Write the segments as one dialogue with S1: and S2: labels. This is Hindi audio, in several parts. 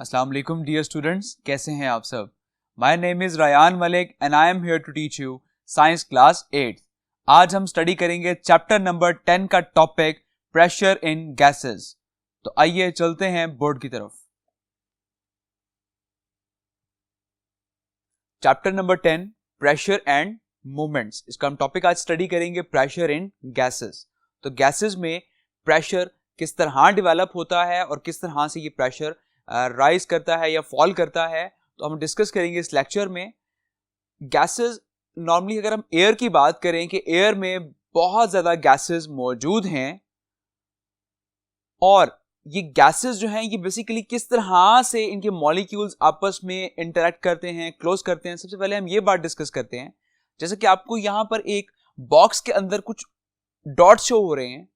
S1: अस्सलाम वालेकुम डियर स्टूडेंट्स, कैसे हैं आप सब। My name is Rayan Malik and I am here to teach you science class 8। आज हम स्टडी करेंगे चैप्टर नंबर 10 का टॉपिक प्रेशर इन गैसेस। तो आइए चलते हैं बोर्ड की तरफ। Chapter number 10 pressure and movements, इसका हम टॉपिक आज स्टडी करेंगे प्रेशर इन गैसेस। तो गैसेस में प्रेशर किस तरह डेवलप होता है और किस तरह से ये प्रेशर राइज करता है या फॉल करता है, तो हम डिस्कस करेंगे इस लेक्चर में। गैसेस नॉर्मली अगर हम एयर की बात करें कि एयर में बहुत ज्यादा गैसेस मौजूद हैं और ये गैसेस जो हैं ये बेसिकली किस तरह से इनके मॉलिक्यूल्स आपस में इंटरेक्ट करते हैं, क्लोज करते हैं। सबसे पहले हम ये बात डिस्कस करते हैं, जैसे कि आपको यहां पर एक बॉक्स के अंदर कुछ डॉट्स शो हो रहे हैं,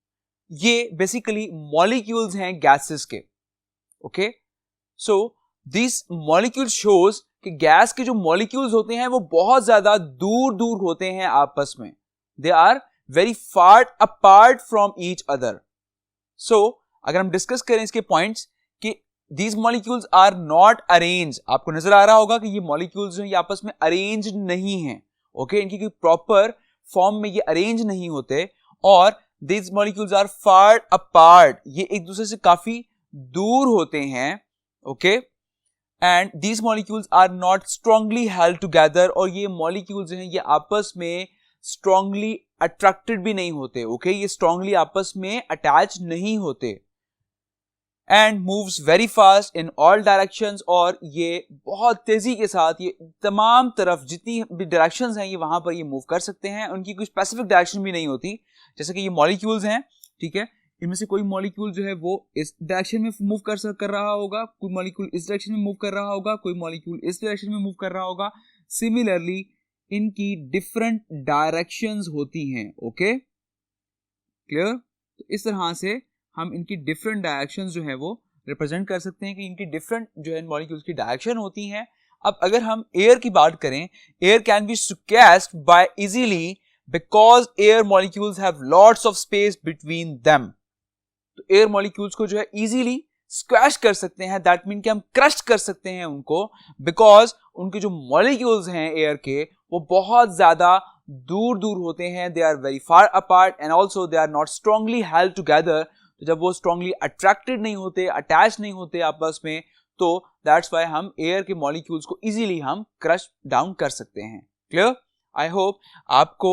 S1: ये बेसिकली मॉलिक्यूल्स हैं गैसेस के। Okay, so this molecule shows कि गैस के जो मॉलिक्यूल्स होते हैं वो बहुत ज्यादा दूर दूर होते हैं आपस में। They are very far apart from each other. So अगर हम डिस्कस करें इसके पॉइंट्स कि these molecules are not arrange, आपको नजर आ रहा होगा कि ये मॉलिक्यूल्स जो ये आपस में अरेंज नहीं है। ओके, इनकी कोई प्रॉपर फॉर्म में ये अरेंज नहीं होते और these molecules are far apart, ये एक दूसरे से काफी दूर होते हैं। Okay, and these molecules are not strongly held together, और ये मॉलिक्यूल्स जो हैं ये आपस में स्ट्रांगली अट्रैक्टेड भी नहीं होते। ओके, ये स्ट्रांगली आपस में अटैच नहीं होते। And moves very fast in all directions, और ये बहुत तेजी के साथ ये तमाम तरफ जितनी भी डायरेक्शंस हैं ये वहां पर ये मूव कर सकते हैं। उनकी कोई स्पेसिफिक डायरेक्शन भी नहीं होती। जैसे कि ये मॉलिक्यूल्स हैं, ठीक है, इनमें से कोई मॉलिक्यूल जो है वो इस डायरेक्शन में मूव कर रहा होगा, कोई मॉलिक्यूल इस डायरेक्शन में मूव कर रहा होगा, कोई मॉलिक्यूल इस डायरेक्शन में मूव कर रहा होगा। सिमिलरली इनकी डिफरेंट डायरेक्शंस होती हैं। Okay, clear. तो इस तरह से हम इनकी डिफरेंट डायरेक्शंस जो है वो रिप्रेजेंट कर सकते हैं कि इनकी डिफरेंट जो है मॉलिक्यूल्स की डायरेक्शन होती हैं। अब अगर हम एयर की बात करें, air can be squashed by easily because air molecules have lots of space between them. तो एयर मॉलिक्यूल्स को जो है इजीली स्क्वैश कर सकते हैं, दैट मीन कि हम क्रश कर सकते हैं उनको, बिकॉज उनके जो मॉलिक्यूल्स हैं एयर के वो बहुत ज्यादा दूर दूर होते हैं। They are very far apart and also they are not strongly held together. तो जब वो स्ट्रांगली अट्रैक्टेड नहीं होते, अटैच नहीं होते आपस में, तो दैट्स वाई हम एयर के मॉलिक्यूल्स को इजीली हम क्रश डाउन कर सकते हैं। क्लियर। आई होप आपको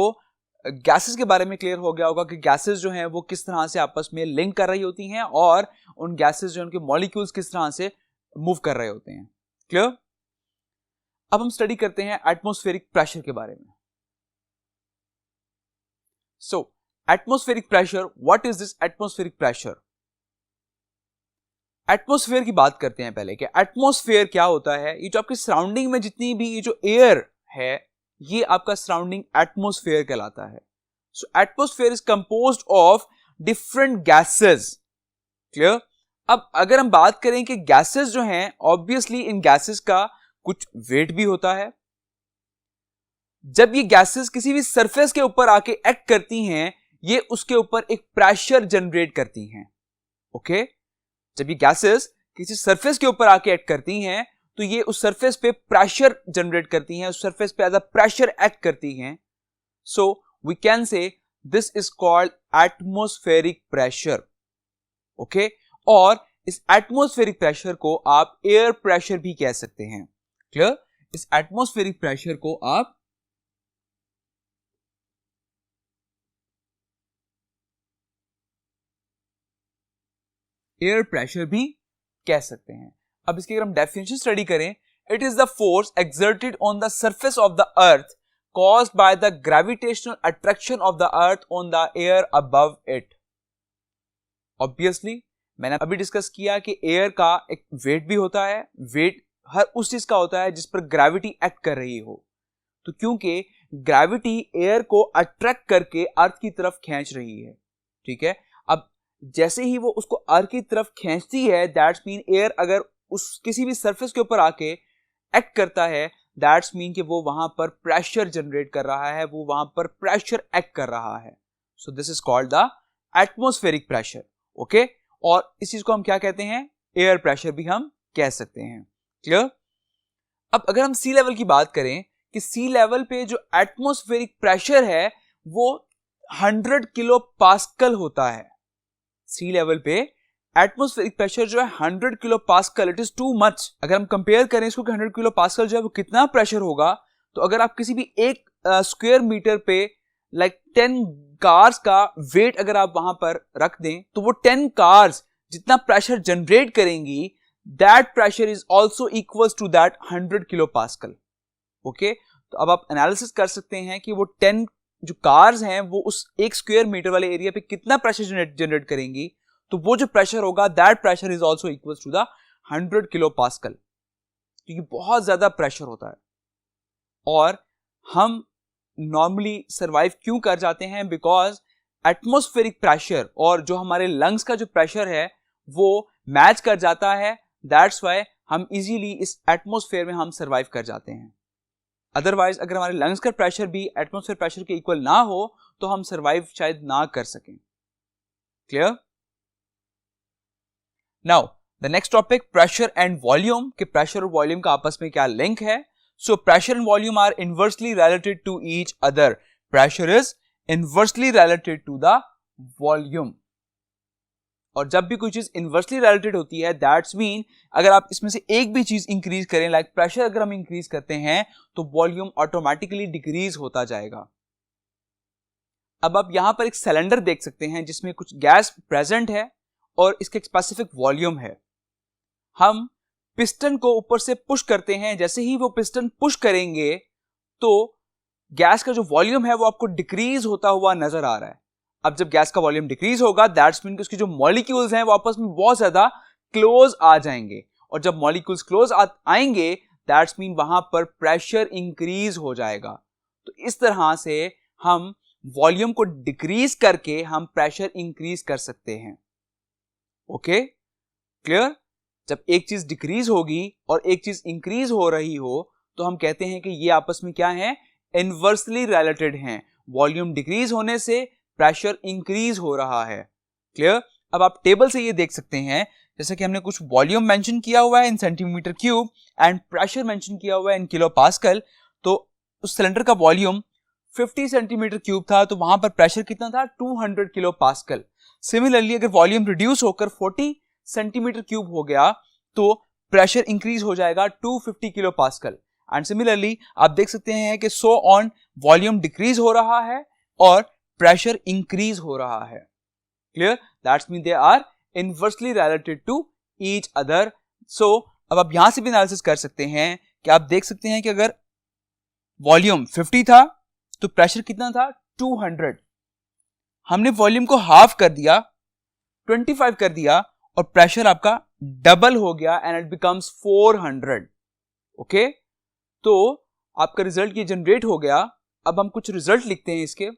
S1: गैसेस के बारे में क्लियर हो गया होगा कि गैसेस जो हैं वो किस तरह से आपस में लिंक कर रही होती हैं और उन गैसेस जो उनके मॉलिक्यूल्स किस तरह से मूव कर रहे होते हैं। क्लियर। अब हम स्टडी करते हैं एटमॉस्फेरिक प्रेशर के बारे में। So atmospheric pressure, what is this atmospheric pressure. Atmosphere की बात करते हैं पहले कि एटमॉस्फेयर क्या होता है। ये जो आपके सराउंडिंग में जितनी भी ये जो एयर है ये आपका सराउंडिंग एटमॉस्फेयर कहलाता है। So atmosphere is composed of different gases. Clear. अब अगर हम बात करें कि गैसेस जो हैं, ऑब्वियसली इन गैसेस का कुछ वेट भी होता है। जब ये गैसेस किसी भी सरफेस के ऊपर आके एक्ट करती हैं ये उसके ऊपर एक प्रेशर जनरेट करती हैं। ओके, जब ये गैसेस किसी सरफेस के ऊपर आके एक्ट करती हैं तो ये उस सरफेस पे प्रेशर जनरेट करती हैं, उस सरफेस पे एज अ प्रेशर एक्ट करती हैं। So we can say this is called atmospheric pressure. Okay, और इस एटमॉस्फेरिक प्रेशर को आप एयर प्रेशर भी कह सकते हैं। क्लियर। इस एटमॉस्फेरिक प्रेशर को आप एयर प्रेशर भी कह सकते हैं। अब इसकी अगर हम डेफिनेशन स्टडी करें, it is the force exerted on the surface of the earth caused by the gravitational attraction of the earth on the air above it. Obviously मैंने अभी डिस्कस किया कि एयर का एक वेट भी होता है। वेट हर उस चीज का होता है जिस पर ग्रेविटी एक्ट कर रही हो। तो क्योंकि ग्रेविटी एयर को अट्रैक्ट करके अर्थ की तरफ खींच रही है, ठीक है। अब जैसे ही वो उसको अर्थ की तरफ खींचती है, दैट्स मीन एयर अगर उस किसी भी सरफेस के ऊपर आके एक्ट करता है, दैट्स मीन कि वो वहां पर प्रेशर जनरेट कर रहा है, वो वहां पर प्रेशर एक्ट कर रहा है। So this is called the atmospheric pressure. Okay, और इस चीज को हम क्या कहते हैं, एयर प्रेशर भी हम कह सकते हैं। क्लियर? अब अगर हम सी लेवल की बात करें कि सी लेवल पे जो एटमॉस्फेरिक प्रेशर है वो 100 किलो पास्कल होता है। सी लेवल पे एटमॉस्फेरिक प्रेशर जो है 100 kilo pascal, it is too much. अगर हम कंपेयर करें इसको कि 100 किलो पास्कल जो है वो कितना प्रेशर होगा, तो अगर आप किसी भी एक स्क्वायर मीटर पे लाइक 10 कार्स का वेट अगर आप वहां पर रख दें तो वो 10 कार्स जितना प्रेशर जनरेट करेंगी, that pressure is also equal to that 100 kilo pascal. Okay, तो अब आप एनालिसिस कर सकते हैं कि वो 10 जो कार्स हैं वो उस एक स्क्वायर मीटर वाले एरिया पे कितना प्रेशर जनरेट करेंगी, तो वो जो प्रेशर होगा that pressure is also equal to the 100 kilo pascal, क्योंकि बहुत ज्यादा प्रेशर होता है। और हम नॉर्मली सरवाइव क्यों कर जाते हैं? बिकॉज एटमॉस्फेरिक प्रेशर और जो हमारे लंग्स का जो प्रेशर है वो मैच कर जाता है। दैट्स वाई हम इजीली इस एटमॉस्फेयर में हम सरवाइव कर जाते हैं। अदरवाइज अगर हमारे लंग्स का प्रेशर भी एटमॉस्फेयर प्रेशर के इक्वल ना हो तो हम सरवाइव शायद ना कर सकें। Clear? Now the next topic, pressure and volume, कि प्रेशर और वॉल्यूम का आपस में क्या लिंक है। So pressure and volume are inversely related to each other. Pressure is inversely related to the volume. और जब भी कोई चीज इनवर्सली रिलेटेड होती है, दैट्स मीन अगर आप इसमें से एक भी चीज इंक्रीज करें, लाइक प्रेशर अगर हम इंक्रीज करते हैं तो वॉल्यूम ऑटोमेटिकली डिक्रीज होता जाएगा। अब आप यहां पर एक सिलेंडर देख सकते हैं जिसमें कुछ गैस प्रेजेंट है और इसका एक स्पेसिफिक वॉल्यूम है। हम पिस्टन को ऊपर से पुश करते हैं, जैसे ही वो पिस्टन पुश करेंगे तो गैस का जो वॉल्यूम है वो आपको डिक्रीज होता हुआ नजर आ रहा है। अब जब गैस का वॉल्यूम डिक्रीज होगा, दैट्स मीन कि उसकी जो मॉलिक्यूल्स हैं वो आपस में बहुत ज्यादा क्लोज आ जाएंगे, और जब मॉलिक्यूल्स क्लोज आएंगे दैट्स मीन वहां पर प्रेशर इंक्रीज हो जाएगा। तो इस तरह से हम वॉल्यूम को डिक्रीज करके हम प्रेशर इंक्रीज कर सकते हैं। Okay, clear? जब एक चीज डिक्रीज होगी और एक चीज इंक्रीज हो रही हो तो हम कहते हैं कि ये आपस में क्या है? इनवर्सली रिलेटेड हैं। वॉल्यूम डिक्रीज होने से प्रेशर इंक्रीज हो रहा है। क्लियर? अब आप टेबल से ये देख सकते हैं, जैसे कि हमने कुछ वॉल्यूम मेंशन किया हुआ है इन centimetre cube and pressure mention किया हुआ है इन किलो पास्कल। तो उस सिलेंडर का वॉल्यूम 50 सेंटीमीटर क्यूब था, तो वहां पर प्रेशर कितना था? 200 किलो पास्कल। सिमिलरली अगर वॉल्यूम रिड्यूस होकर 40 सेंटीमीटर क्यूब हो गया तो प्रेशर इंक्रीज हो जाएगा 250 किलो पास्कल। एंड सिमिलरली आप देख सकते हैं कि सो ऑन वॉल्यूम डिक्रीज हो रहा है और प्रेशर इंक्रीज हो रहा है। Clear? That's mean they are inversely related to each other. So अब आप यहां से भी एनालिसिस कर सकते हैं कि आप देख सकते हैं कि अगर वॉल्यूम 50 था तो प्रेशर कितना था? 200। हमने वॉल्यूम को हाफ कर दिया, 25 कर दिया, और प्रेशर आपका डबल हो गया एंड इट बिकम्स 400। ओके, तो आपका रिजल्ट ये जनरेट हो गया। अब हम कुछ रिजल्ट लिखते हैं इसके।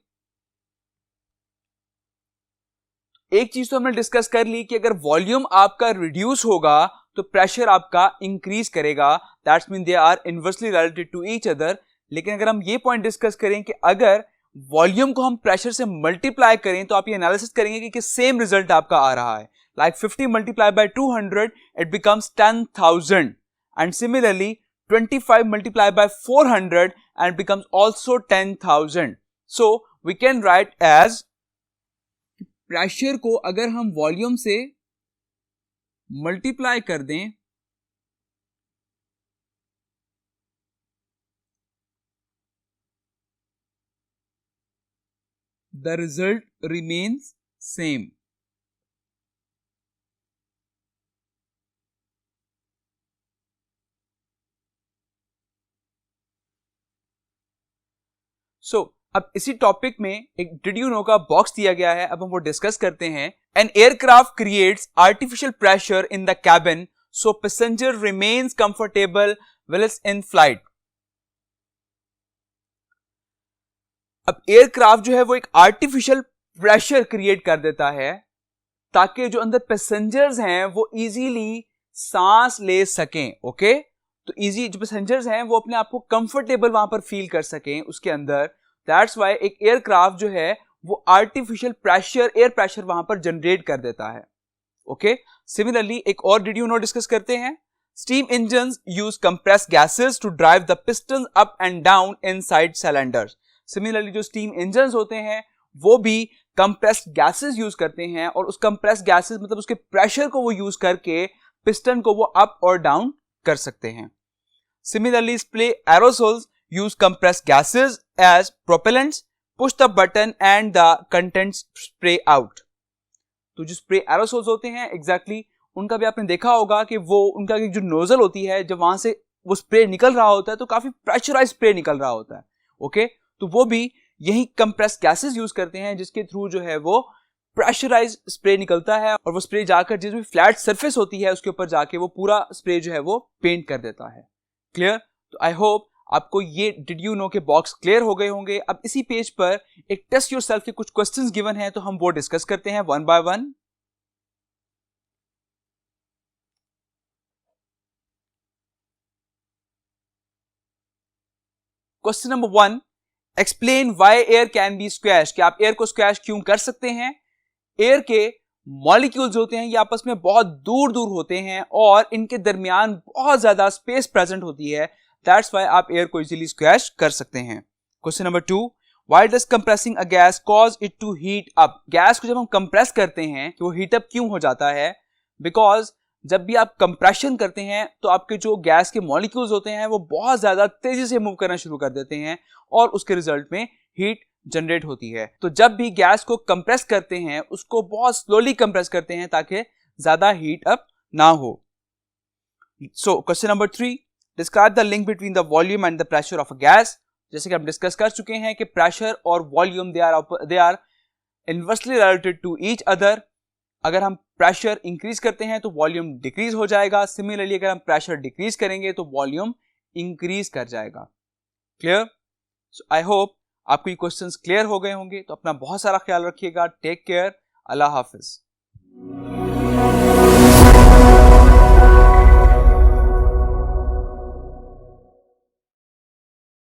S1: एक चीज तो हमने डिस्कस कर ली कि अगर वॉल्यूम आपका रिड्यूस होगा तो प्रेशर आपका इंक्रीज करेगा। That's mean they are inversely related to each other. लेकिन अगर हम ये पॉइंट डिस्कस करें कि अगर वॉल्यूम को हम प्रेशर से मल्टीप्लाई करें तो आप ये एनालिसिस करेंगे कि सेम रिजल्ट आपका आ रहा है। Like 50 multiply by 200 it becomes 10,000 and similarly 25 multiply by 400 and becomes also 10,000। So we can write as pressure को अगर हम वॉल्यूम से मल्टीप्लाई कर दें the result remains same. So, अब इसी टॉपिक में एक डिड यू नो का बॉक्स दिया गया है, अब हम वो डिस्कस करते हैं। An aircraft creates artificial pressure in the cabin so passenger remains comfortable wheel it's in flight. अब एयरक्राफ्ट जो है वो एक आर्टिफिशियल प्रेशर क्रिएट कर देता है ताकि जो अंदर पैसेंजर्स हैं वो इजीली सांस ले सकें। ओके, तो इजी जो पैसेंजर्स हैं वो अपने आप को कंफर्टेबल वहां पर फील कर सकें उसके अंदर। दैट्स वाई एक एयरक्राफ्ट जो है वो आर्टिफिशियल प्रेशर, एयर प्रेशर वहां पर जनरेट कर देता है। ओके, सिमिलरली एक और डिड यू नो डिस्कस करते हैं। Steam engines use compressed gases to drive the pistons up and down inside cylinders. Similarly, जो steam engines होते हैं वो भी compressed gases use करते हैं और उस compressed gases मतलब उसके pressure को वो use करके piston को वो up और down कर सकते हैं. Similarly, spray aerosols use compressed gases as propellants, push the button and the contents spray out. तो जो spray aerosols होते हैं exactly उनका भी आपने देखा होगा कि वो उनका जो नोजल होती है जब वहां से वो स्प्रे निकल रहा होता है तो काफी प्रेशराइज स्प्रे निकल रहा होता है. ओके, तो वो भी यही कंप्रेस्ड गैसेस यूज करते हैं जिसके थ्रू जो है वो प्रेशराइज स्प्रे निकलता है और वो स्प्रे जाकर जिस भी फ्लैट सरफेस होती है उसके ऊपर जाके वो पूरा स्प्रे जो है वो पेंट कर देता है. क्लियर? तो आई होप आपको ये डिड यू नो के बॉक्स क्लियर हो गए होंगे. अब इसी पेज पर एक टेस्ट योरसेल्फ के कुछ क्वेश्चंस गिवन हैं तो हम वो डिस्कस करते हैं one by one. Question number 1, explain why air can B squash. कि आप एयर को स्क्वैश क्यों कर सकते हैं? एयर के मॉलिक्यूल्स होते हैं ये आपस में बहुत दूर दूर होते हैं और इनके दरमियान बहुत ज्यादा स्पेस प्रेजेंट होती है. दैट्स व्हाई आप एयर को इजीली स्क्वैश कर सकते हैं. Question number 2, why does compressing a gas cause it to heat up. Gas को जब हम कंप्रेस करते हैं कि वो हीट अप क्यों हो जाता है? बिकॉज जब भी आप कंप्रेशन करते हैं तो आपके जो गैस के मॉलिक्यूल्स होते हैं वो बहुत ज्यादा तेजी से मूव करना शुरू कर देते हैं और उसके रिजल्ट में हीट जनरेट होती है. तो जब भी गैस को कंप्रेस करते हैं उसको बहुत स्लोली कंप्रेस करते हैं ताकि ज्यादा हीट अप ना हो. So question number 3, describe the link between the volume and the pressure of a gas. जैसे कि हम डिस्कस कर चुके हैं कि प्रेशर और volume they are inversely related to each other. अगर हम प्रेशर इंक्रीज करते हैं तो वॉल्यूम डिक्रीज हो जाएगा. सिमिलरली अगर हम प्रेशर डिक्रीज करेंगे तो वॉल्यूम इंक्रीज कर जाएगा. क्लियर? सो आई होप आपको ये क्वेश्चंस क्लियर हो गए होंगे. तो अपना बहुत सारा ख्याल रखिएगा. Take care. अल्लाह हाफिज.